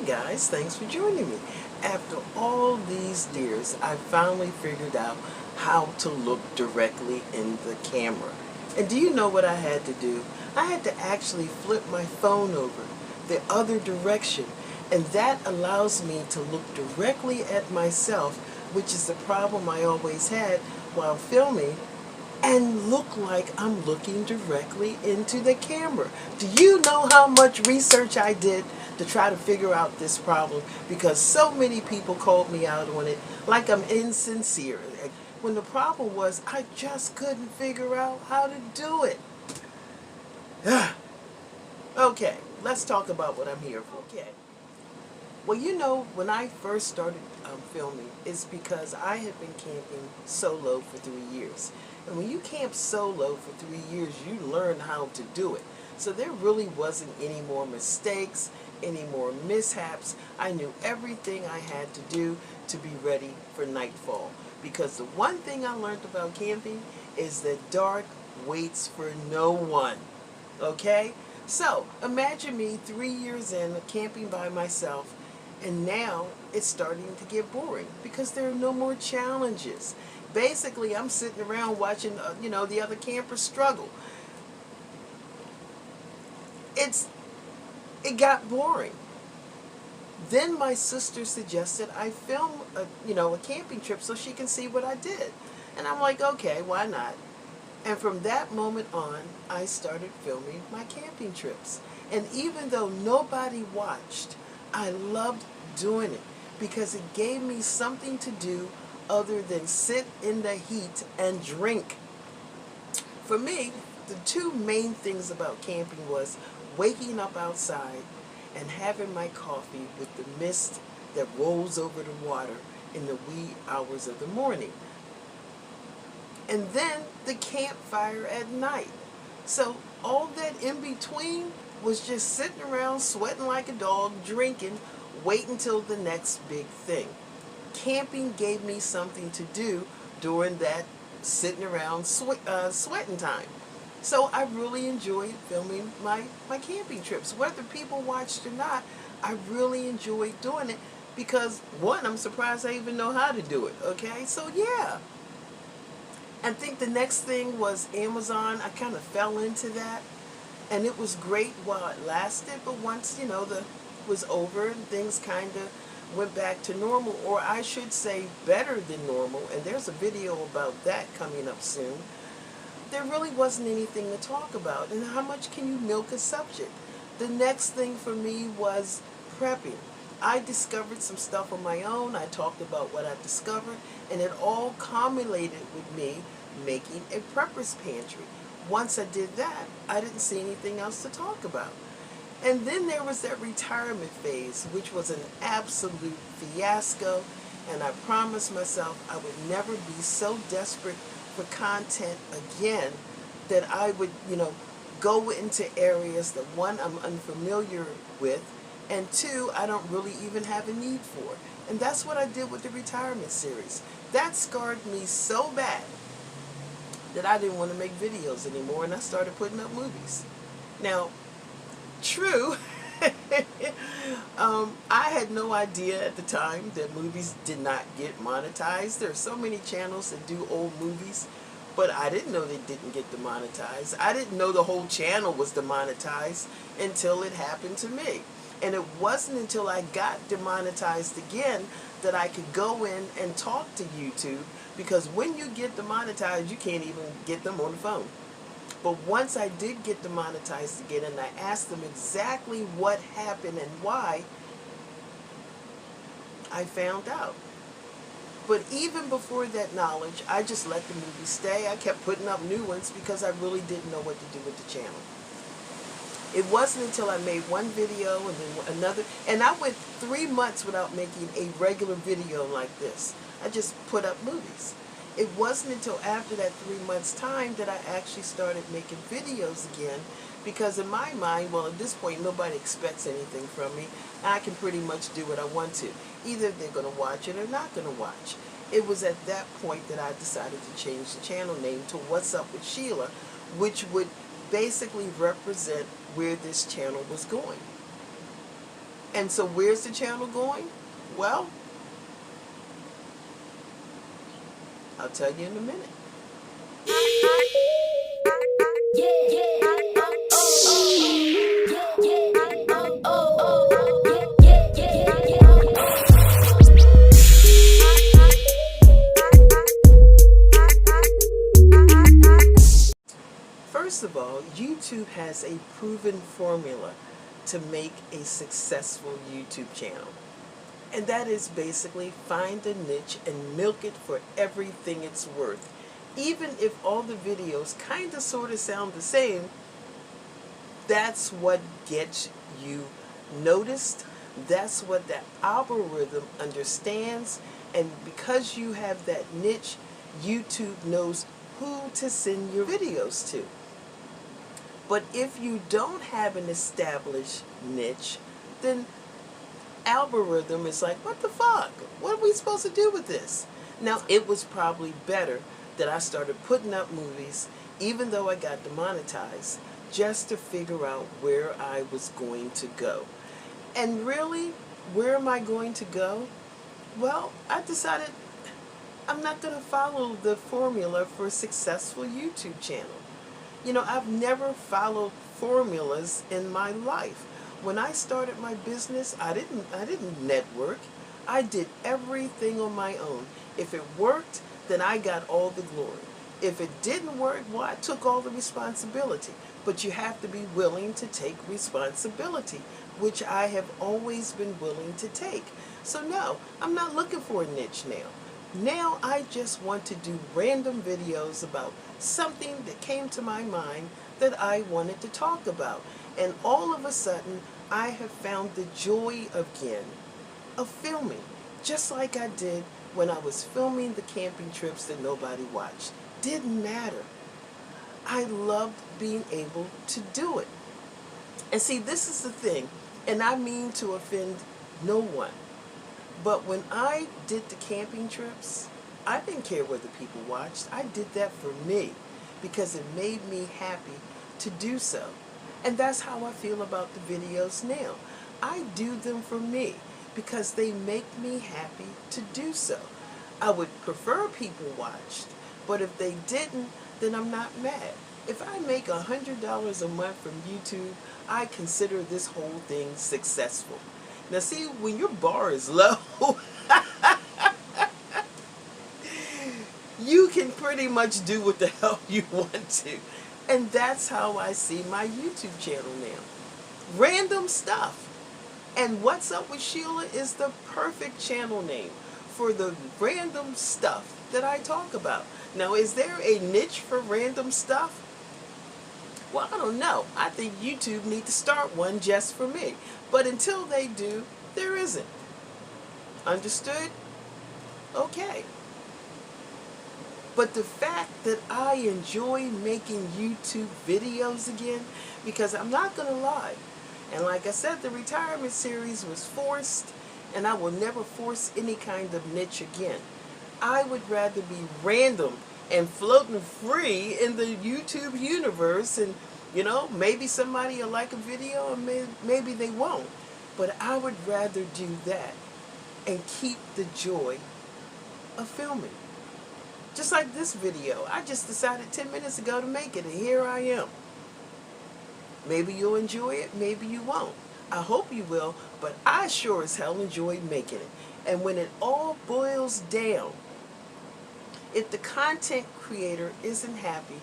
guys, thanks for joining me. After all these years, I finally figured out how to look directly in the camera. And do you know what I had to do? I had to actually flip my phone over the other direction, and that allows me to look directly at myself, which is the problem I always had while filming, and look like I'm looking directly into the camera. Do you know how much research I did to try to figure out this problem? Because so many people called me out on it like I'm insincere. When the problem was I just couldn't figure out how to do it. Okay, let's talk about what I'm here for. Okay. Well, you know, when I first started filming, it's because I had been camping solo for 3 years. And when you camp solo for 3 years, you learn how to do it. So there really wasn't any more mistakes, any more mishaps. I knew everything I had to do to be ready for nightfall. Because the one thing I learned about camping is that dark waits for no one. Okay? So, imagine me 3 years in, camping by myself, and now it's starting to get boring because there are no more challenges. Basically, I'm sitting around watching, the other campers struggle. It got boring. Then my sister suggested I film a camping trip so she can see what I did. And I'm like, okay, why not? And from that moment on, I started filming my camping trips. And even though nobody watched, I loved doing it because it gave me something to do other than sit in the heat and drink. For me, the two main things about camping was waking up outside and having my coffee with the mist that rolls over the water in the wee hours of the morning. And then the campfire at night. So all that in between was just sitting around sweating like a dog, drinking, waiting till the next big thing. Camping gave me something to do during that sitting around sweating time. So I really enjoyed filming my camping trips. Whether people watched or not, I really enjoyed doing it because, one, I'm surprised I even know how to do it, okay? So yeah. I think the next thing was Amazon. I kind of fell into that, and it was great while it lasted, but once, the was over and things kind of went back to normal, or I should say better than normal, and there's a video about that coming up soon. There really wasn't anything to talk about, and how much can you milk a subject? The next thing for me was prepping. I discovered some stuff on my own. I talked about what I discovered, and it all culminated with me making a prepper's pantry. Once I did that, I didn't see anything else to talk about. And then there was that retirement phase, which was an absolute fiasco, and I promised myself I would never be so desperate for content again that I would, go into areas that, one, I'm unfamiliar with, and two, I don't really even have a need for. And that's what I did with the retirement series. That scarred me so bad that I didn't want to make videos anymore, and I started putting up movies. Now, true, I had no idea at the time that movies did not get monetized. There are so many channels that do old movies, but I didn't know they didn't get demonetized. I didn't know the whole channel was demonetized until it happened to me. And it wasn't until I got demonetized again that I could go in and talk to YouTube, because when you get demonetized, you can't even get them on the phone. But once I did get demonetized again and I asked them exactly what happened and why, I found out. But even before that knowledge, I just let the movie stay. I kept putting up new ones because I really didn't know what to do with the channel. It wasn't until I made one video and then another, and I went 3 months without making a regular video like this. I just put up movies. It wasn't until after that 3 months time that I actually started making videos again, because in my mind, well, at this point, nobody expects anything from me. I can pretty much do what I want to. Either they're going to watch it or not going to watch. It was at that point that I decided to change the channel name to What's Up with Sheila, which would basically represent where this channel was going. And so where's the channel going? Well, I'll tell you in a minute. First of all, YouTube has a proven formula to make a successful YouTube channel. And that is basically find a niche and milk it for everything it's worth. Even if all the videos kind of sort of sound the same, that's what gets you noticed. That's what the algorithm understands. And because you have that niche, YouTube knows who to send your videos to. But if you don't have an established niche, then algorithm is like, what the fuck? What are we supposed to do with this? Now, it was probably better that I started putting up movies, even though I got demonetized, just to figure out where I was going to go. And really, where am I going to go? Well, I decided I'm not going to follow the formula for a successful YouTube channel. You know, I've never followed formulas in my life. When I started my business, I didn't network. I did everything on my own. If it worked, then I got all the glory. If it didn't work, well, I took all the responsibility. But you have to be willing to take responsibility, which I have always been willing to take. So no, I'm not looking for a niche now. Now I just want to do random videos about something that came to my mind that I wanted to talk about. And all of a sudden, I have found the joy again of filming, just like I did when I was filming the camping trips that nobody watched. Didn't matter. I loved being able to do it. And see, this is the thing, and I mean to offend no one, but when I did the camping trips, I didn't care whether people watched. I did that for me because it made me happy to do so. And that's how I feel about the videos now. I do them for me because they make me happy to do so. I would prefer people watched, but if they didn't, then I'm not mad. If I make $100 a month from YouTube, I consider this whole thing successful. Now see, when your bar is low, you can pretty much do what the hell you want to. And that's how I see my YouTube channel now. Random stuff. And What's Up with Sheila is the perfect channel name for the random stuff that I talk about. Now, is there a niche for random stuff? Well, I don't know. I think YouTube needs to start one just for me. But until they do, there isn't. Understood? Okay. But the fact that I enjoy making YouTube videos again, because I'm not going to lie, and like I said, the retirement series was forced, and I will never force any kind of niche again. I would rather be random and floating free in the YouTube universe, and you know, maybe somebody will like a video and maybe they won't. But I would rather do that and keep the joy of filming. Just like this video, I just decided 10 minutes ago to make it, and here I am. Maybe you'll enjoy it, maybe you won't. I hope you will, but I sure as hell enjoyed making it. And when it all boils down, if the content creator isn't happy,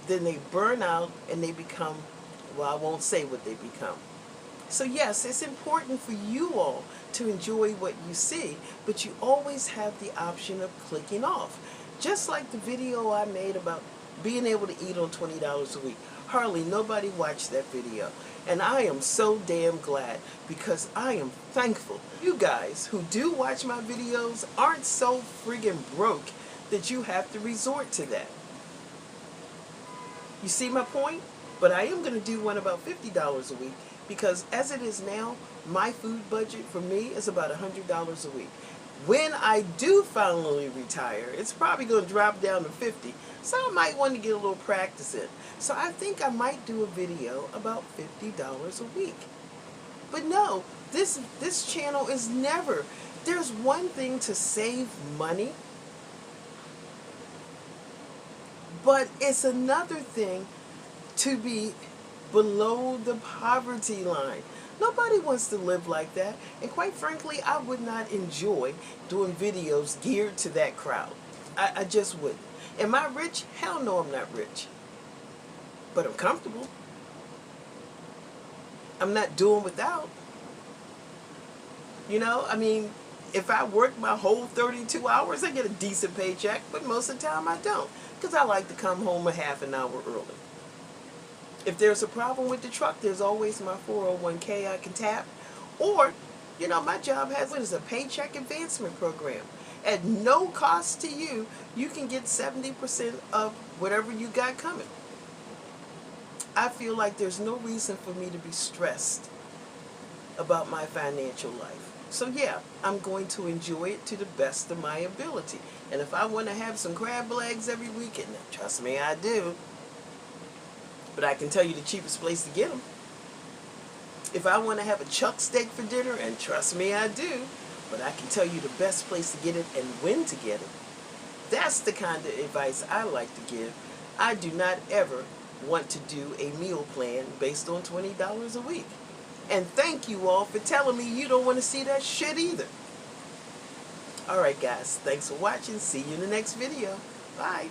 then they burn out and they become, well, I won't say what they become. So yes, it's important for you all to enjoy what you see, but you always have the option of clicking off. Just like the video I made about being able to eat on $20 a week. Hardly nobody watched that video. And I am so damn glad, because I am thankful you guys who do watch my videos aren't so friggin' broke that you have to resort to that. You see my point? But I am going to do one about $50 a week, because as it is now, my food budget for me is about $100 a week. When I do finally retire, it's probably going to drop down to $50. So I might want to get a little practice in. So I think I might do a video about $50 a week. But no, This channel is never. There's one thing to save money, but it's another thing to be below the poverty line. Nobody wants to live like that. And quite frankly, I would not enjoy doing videos geared to that crowd. I just wouldn't. Am I rich? Hell no, I'm not rich. But I'm comfortable. I'm not doing without. You know, I mean, if I work my whole 32 hours, I get a decent paycheck, but most of the time I don't, because I like to come home a half an hour early. If there's a problem with the truck, there's always my 401k I can tap. Or, you know, my job has what is a paycheck advancement program. At no cost to you, you can get 70% of whatever you got coming. I feel like there's no reason for me to be stressed about my financial life. So yeah, I'm going to enjoy it to the best of my ability. And if I want to have some crab legs every weekend, trust me, I do. But I can tell you the cheapest place to get them. If I want to have a chuck steak for dinner, and trust me, I do, but I can tell you the best place to get it and when to get it. That's the kind of advice I like to give. I do not ever want to do a meal plan based on $20 a week. And thank you all for telling me you don't want to see that shit either. Alright guys, thanks for watching. See you in the next video. Bye.